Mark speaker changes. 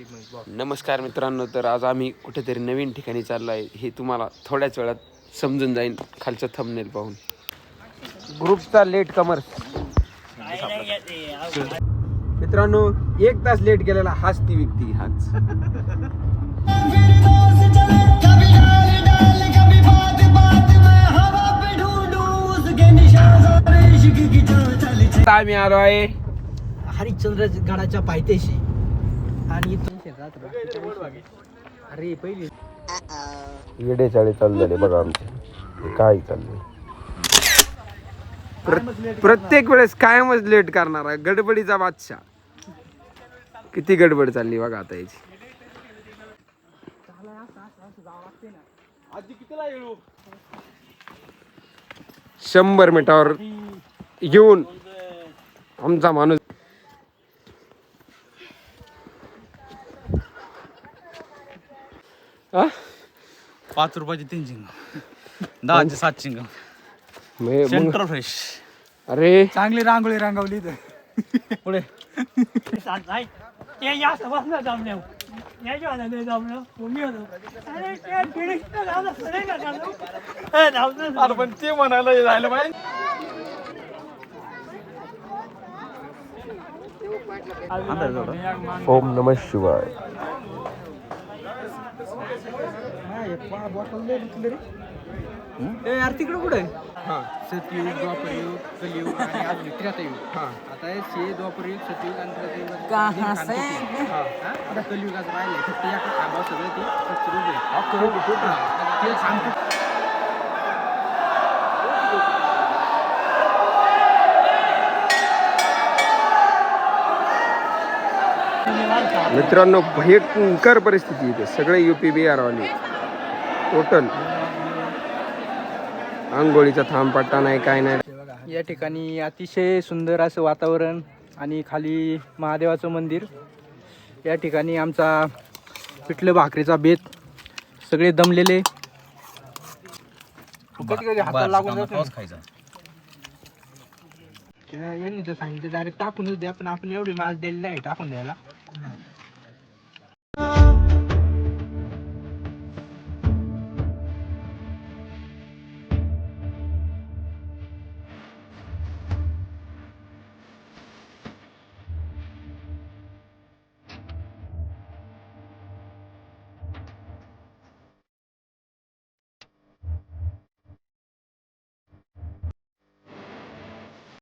Speaker 1: नमस्कार मित्रांनो, तर आज आम्ही कुठेतरी नवीन ठिकाणी चाललो आहे हे तुम्हाला थोड्याच वेळात समजून जाईल खालचं थंबनेल पाहून. ग्रुपचा लेट कमर्स मित्रांनो, 1 तास लेट गेलेला हाच ती व्यक्ती हाच. आम्ही आलो आहे
Speaker 2: हरिश्चंद्र गडाच्या पायथ्याशी आणि अरे पहिली
Speaker 1: येडे चाळे चालू झाले बघा आमचे. काय चाललंय प्रत्येक वेळेस कायमच लेट करणार आहे. गडबडीचा बादशाह. किती गडबड चालली बघा आता याची. 100 मीटरवर येऊन आमचा माणूस आ?
Speaker 3: 5 रुपयाची 3 चिंग 10चे 7 चिंग सेंटर फ्रेश.
Speaker 1: अरे
Speaker 2: चांगली रांगोळी रांगवली तर
Speaker 3: पुढे पण ते म्हणायला जायला पाहिजे.
Speaker 1: ओम नमः शिवाय.
Speaker 2: यार तिकडं कुठे सतयुग द्वापरयुग कलियुग आणि आज त्रेतायुग. आता हे द्वापरयुग सतयुग आणि त्रेतायुग आता कलियुगाचं राहिलंय फक्त या खांबावर सगळं ते ते सांगतो.
Speaker 1: मित्रांनो, भयंकर परिस्थिती इथे. सगळे UP बिहार वाले टोटल. आंघोळीचा थांब पट्टा नाही, काय नाही.
Speaker 2: या ठिकाणी अतिशय सुंदर असं वातावरण आणि खाली महादेवाचं मंदिर. या ठिकाणी आमचा पिठलं भाकरीचा बेत. सगळे दमलेले. हाताला लागून
Speaker 3: खायचा.
Speaker 2: यांनी तर सांगितलं डायरेक्ट टाकूनच द्या, पण आपण एवढी माल दिलेली आहे टाकून द्यायला.